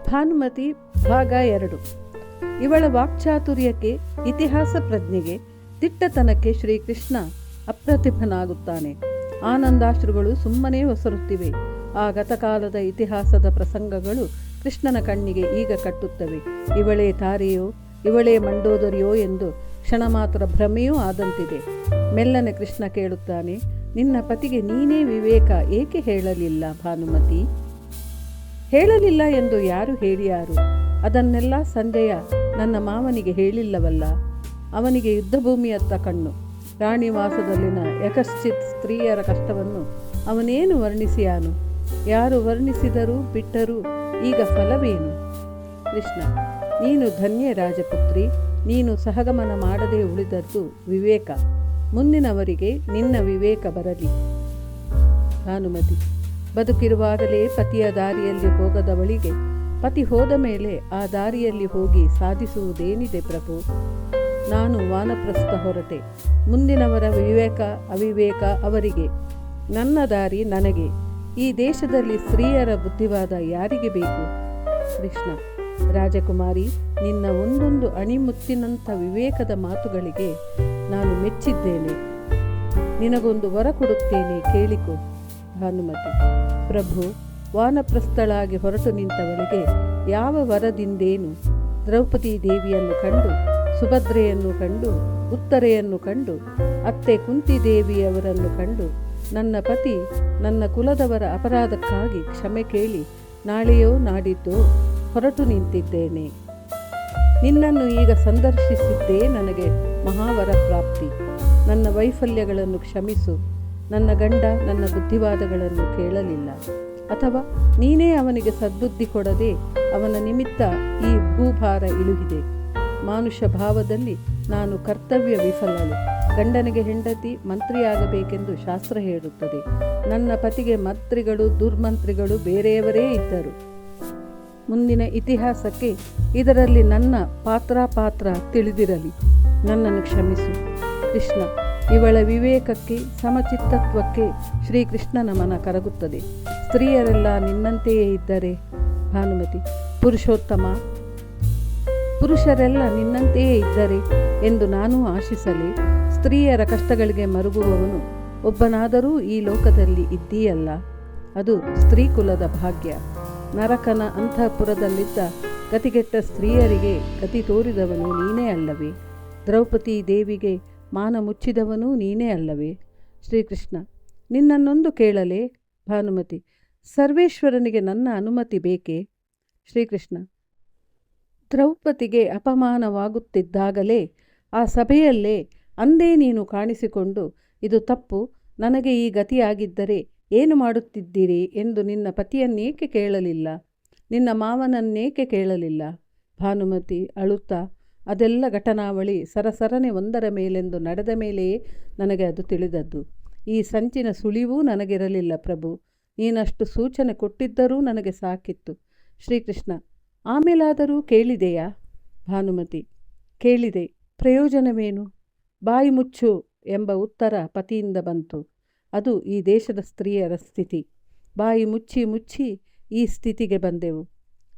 ಭಾನುಮತಿ ಭಾಗ 2. ಇವಳ ವಾಕ್ಚಾತುರ್ಯಕ್ಕೆ, ಇತಿಹಾಸ ಪ್ರಜ್ಞೆಗೆ, ದಿಟ್ಟತನಕ್ಕೆ ಶ್ರೀಕೃಷ್ಣ ಅಪ್ರತಿಭನಾಗುತ್ತಾನೆ. ಆನಂದಾಶ್ರುಗಳು ಸುಮ್ಮನೆ ಒಸರುತ್ತಿವೆ. ಆ ಗತಕಾಲದ ಇತಿಹಾಸದ ಪ್ರಸಂಗಗಳು ಕೃಷ್ಣನ ಕಣ್ಣಿಗೆ ಈಗ ಕಟ್ಟುತ್ತವೆ. ಇವಳೇ ತಾರೆಯೋ, ಇವಳೇ ಮಂಡೋದರಿಯೋ ಎಂದು ಕ್ಷಣ ಮಾತ್ರ ಭ್ರಮೆಯೂ ಆದಂತಿದೆ. ಮೆಲ್ಲನೆ ಕೃಷ್ಣ ಕೇಳುತ್ತಾನೆ, ನಿನ್ನ ಪತಿಗೆ ನೀನೇ ವಿವೇಕ ಏಕೆ ಹೇಳಲಿಲ್ಲ ಭಾನುಮತಿ? ಹೇಳಲಿಲ್ಲ ಎಂದು ಯಾರು ಹೇಳಿಯಾರು? ಅದನ್ನೆಲ್ಲ ಸಂಜಯ ನನ್ನ ಮಾವನಿಗೆ ಹೇಳಿಲ್ಲವಲ್ಲ. ಅವನಿಗೆ ಯುದ್ಧಭೂಮಿಯತ್ತ ಕಣ್ಣು. ರಾಣಿವಾಸದಲ್ಲಿನ ಯಕಶ್ಚಿತ್ ಸ್ತ್ರೀಯರ ಕಷ್ಟವನ್ನು ಅವನೇನು ವರ್ಣಿಸಿಯಾನು? ಯಾರು ವರ್ಣಿಸಿದರೂ ಬಿಟ್ಟರೂ ಈಗ ಫಲವೇನು? ಕೃಷ್ಣ, ನೀನು ಧನ್ಯ ರಾಜಪುತ್ರಿ. ನೀನು ಸಹಗಮನ ಮಾಡದೆ ಉಳಿದದ್ದು ವಿವೇಕ. ಮುಂದಿನವರಿಗೆ ನಿನ್ನ ವಿವೇಕ ಬರಲಿ. ಭಾನುಮತಿ, ಬದುಕಿರುವಾಗಲೇ ಪತಿಯ ದಾರಿಯಲ್ಲಿ ಹೋಗದವಳಿಗೆ ಪತಿ ಹೋದ ಮೇಲೆ ಆ ದಾರಿಯಲ್ಲಿ ಹೋಗಿ ಸಾಧಿಸುವುದೇನಿದೆ ಪ್ರಭು? ನಾನು ವಾನಪ್ರಸ್ಥ ಹೊರಟೆ. ಮುಂದಿನವರ ವಿವೇಕ ಅವಿವೇಕ ಅವರಿಗೆ, ನನ್ನ ದಾರಿ ನನಗೆ. ಈ ದೇಶದಲ್ಲಿ ಸ್ತ್ರೀಯರ ಬುದ್ಧಿವಾದ ಯಾರಿಗೆ ಬೇಕು? ಕೃಷ್ಣ, ರಾಜಕುಮಾರಿ, ನಿನ್ನ ಒಂದೊಂದು ಅಣಿಮುತ್ತಿನಂಥ ವಿವೇಕದ ಮಾತುಗಳಿಗೆ ನಾನು ಮೆಚ್ಚಿದ್ದೇನೆ. ನಿನಗೊಂದು ವರ ಕೊಡುತ್ತೇನೆ, ಕೇಳಿಕೊ. ಭಾನುಮತಿ, ಪ್ರಭು, ವಾನಪ್ರಸ್ಥಳಾಗಿ ಹೊರಟು ನಿಂತವಳಿಗೆ ಯಾವ ವರದಿಂದೇನು? ದ್ರೌಪದಿ ದೇವಿಯನ್ನು ಕಂಡು, ಸುಭದ್ರೆಯನ್ನು ಕಂಡು, ಉತ್ತರೆಯನ್ನು ಕಂಡು, ಅತ್ತೆ ಕುಂತಿದೇವಿಯವರನ್ನು ಕಂಡು, ನನ್ನ ಪತಿ ನನ್ನ ಕುಲದವರ ಅಪರಾಧಕ್ಕಾಗಿ ಕ್ಷಮೆ ಕೇಳಿ ನಾಳೆಯೋ ನಾಡಿದ್ದೋ ಹೊರಟು ನಿಂತಿದ್ದೇನೆ. ನಿನ್ನನ್ನು ಈಗ ಸಂದರ್ಶಿಸಿದ್ದೇ ನನಗೆ ಮಹಾವರ ಪ್ರಾಪ್ತಿ. ನನ್ನ ವೈಫಲ್ಯಗಳನ್ನು ಕ್ಷಮಿಸು. ನನ್ನ ಗಂಡ ನನ್ನ ಬುದ್ಧಿವಾದಗಳನ್ನು ಕೇಳಲಿಲ್ಲ. ಅಥವಾ ನೀನೇ ಅವನಿಗೆ ಸದ್ಬುದ್ಧಿ ಕೊಡದೆ ಅವನ ನಿಮಿತ್ತ ಈ ಭೂಭಾರ ಇಳುಹಿದೆ. ಮಾನುಷ ಭಾವದಲ್ಲಿ ನಾನು ಕರ್ತವ್ಯ ವಿಫಲಳು. ಗಂಡನಿಗೆ ಹೆಂಡತಿ ಮಂತ್ರಿಯಾಗಬೇಕೆಂದು ಶಾಸ್ತ್ರ ಹೇಳುತ್ತದೆ. ನನ್ನ ಪತಿಗೆ ಮಂತ್ರಿಗಳು ದುರ್ಮಂತ್ರಿಗಳು ಬೇರೆಯವರೇ ಇದ್ದರು. ಮುಂದಿನ ಇತಿಹಾಸಕ್ಕೆ ಇದರಲ್ಲಿ ನನ್ನ ಪಾತ್ರ ತಿಳಿದಿರಲಿ. ನನ್ನನ್ನು ಕ್ಷಮಿಸು. ಕೃಷ್ಣ, ಇವಳ ವಿವೇಕಕ್ಕೆ ಸಮಚಿತ್ತತ್ವಕ್ಕೆ ಶ್ರೀಕೃಷ್ಣನ ಮನ ಕರಗುತ್ತದೆ. ಸ್ತ್ರೀಯರೆಲ್ಲ ನಿನ್ನಂತೆಯೇ ಇದ್ದರೆ? ಭಾನುಮತಿ, ಪುರುಷರೆಲ್ಲ ನಿನ್ನಂತೆಯೇ ಇದ್ದರೆ ಎಂದು ನಾನೂ ಆಶಿಸಲಿ. ಸ್ತ್ರೀಯರ ಕಷ್ಟಗಳಿಗೆ ಮರುಗುವವನು ಒಬ್ಬನಾದರೂ ಈ ಲೋಕದಲ್ಲಿ ಇದ್ದೀಯಲ್ಲ. ಅದು ಸ್ತ್ರೀ ಕುಲದ ಭಾಗ್ಯ. ನರಕನ ಅಂತಃಪುರದಲ್ಲಿದ್ದ ಗತಿಗೆಟ್ಟ ಸ್ತ್ರೀಯರಿಗೆ ಗತಿ ತೋರಿದವನು ನೀನೇ ಅಲ್ಲವೇ? ದ್ರೌಪದಿ ದೇವಿಗೆ ಮಾನ ಮುಚ್ಚಿದವನೂ ನೀನೇ ಅಲ್ಲವೇ? ಶ್ರೀಕೃಷ್ಣ, ನಿನ್ನನ್ನೊಂದು ಕೇಳಲೇ? ಭಾನುಮತಿ, ಸರ್ವೇಶ್ವರನಿಗೆ ನನ್ನ ಅನುಮತಿ ಬೇಕೇ? ಶ್ರೀಕೃಷ್ಣ, ದ್ರೌಪದಿಗೆ ಅಪಮಾನವಾಗುತ್ತಿದ್ದಾಗಲೇ ಆ ಸಭೆಯಲ್ಲೇ ಅಂದೇ ನೀನು ಕಾಣಿಸಿಕೊಂಡು, ಇದು ತಪ್ಪು, ನನಗೆ ಈ ಗತಿಯಾಗಿದ್ದರೆ ಏನು ಮಾಡುತ್ತಿದ್ದೀರಿ ಎಂದು ನಿನ್ನ ಪತಿಯನ್ನೇಕೆ ಕೇಳಲಿಲ್ಲ? ನಿನ್ನ ಮಾವನನ್ನೇಕೆ ಕೇಳಲಿಲ್ಲ? ಭಾನುಮತಿ ಅಳುತ್ತಾ, ಅದೆಲ್ಲ ಘಟನಾವಳಿ ಸರಸರನೆ ಒಂದರ ಮೇಲೆಂದು ನಡೆದ ಮೇಲೆಯೇ ನನಗೆ ಅದು ತಿಳಿದದ್ದು. ಈ ಸಂಚಿನ ಸುಳಿವೂ ನನಗಿರಲಿಲ್ಲ ಪ್ರಭು. ನೀನಷ್ಟು ಸೂಚನೆ ಕೊಟ್ಟಿದ್ದರೂ ನನಗೆ ಸಾಕಿತ್ತು. ಶ್ರೀಕೃಷ್ಣ, ಆಮೇಲಾದರೂ ಕೇಳಿದೆಯಾ? ಭಾನುಮತಿ, ಕೇಳಿದೆ. ಪ್ರಯೋಜನವೇನು? ಬಾಯಿ ಮುಚ್ಚು ಎಂಬ ಉತ್ತರ ಪತಿಯಿಂದ ಬಂತು. ಅದು ಈ ದೇಶದ ಸ್ತ್ರೀಯರ ಸ್ಥಿತಿ. ಬಾಯಿ ಮುಚ್ಚಿ ಈ ಸ್ಥಿತಿಗೆ ಬಂದೆವು.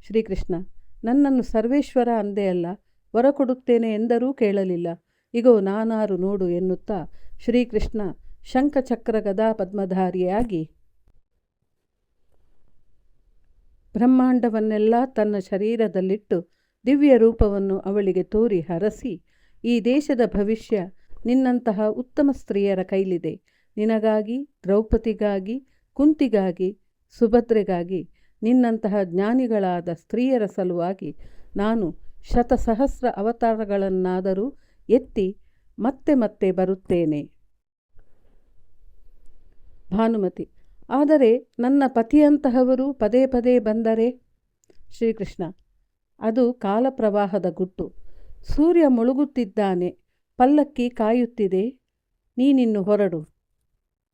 ಶ್ರೀಕೃಷ್ಣ, ನನ್ನನ್ನು ಸರ್ವೇಶ್ವರ ಅಂದೇ ಅಲ್ಲ, ವರ ಕೊಡುತ್ತೇನೆ ಎಂದರೂ ಕೇಳಲಿಲ್ಲ. ಇಗೋ ನಾನಾರು ನೋಡು ಎನ್ನುತ್ತಾ ಶ್ರೀಕೃಷ್ಣ ಶಂಖಚಕ್ರ ಗದಾ ಪದ್ಮಧಾರಿಯಾಗಿ ಬ್ರಹ್ಮಾಂಡವನ್ನೆಲ್ಲ ತನ್ನ ಶರೀರದಲ್ಲಿಟ್ಟು ದಿವ್ಯ ರೂಪವನ್ನು ಅವಳಿಗೆ ತೋರಿ ಹರಸಿ, ಈ ದೇಶದ ಭವಿಷ್ಯ ನಿನ್ನಂತಹ ಉತ್ತಮ ಸ್ತ್ರೀಯರ ಕೈಲಿದೆ. ನಿನಗಾಗಿ, ದ್ರೌಪದಿಗಾಗಿ, ಕುಂತಿಗಾಗಿ, ಸುಭದ್ರೆಗಾಗಿ, ನಿನ್ನಂತಹ ಜ್ಞಾನಿಗಳಾದ ಸ್ತ್ರೀಯರ ಸಲುವಾಗಿ ನಾನು ಶತಸಹಸ್ರ ಅವತಾರಗಳನ್ನಾದರೂ ಎತ್ತಿ ಮತ್ತೆ ಬರುತ್ತೇನೆ. ಭಾನುಮತಿ, ಆದರೆ ನನ್ನ ಪತಿಯಂತಹವರು ಪದೇ ಬಂದರೆ? ಶ್ರೀಕೃಷ್ಣ, ಅದು ಕಾಲಪ್ರವಾಹದ ಗುಟ್ಟು. ಸೂರ್ಯ ಮುಳುಗುತ್ತಿದ್ದಾನೆ, ಪಲ್ಲಕ್ಕಿ ಕಾಯುತ್ತಿದೆ, ನೀನಿನ್ನು ಹೊರಡು.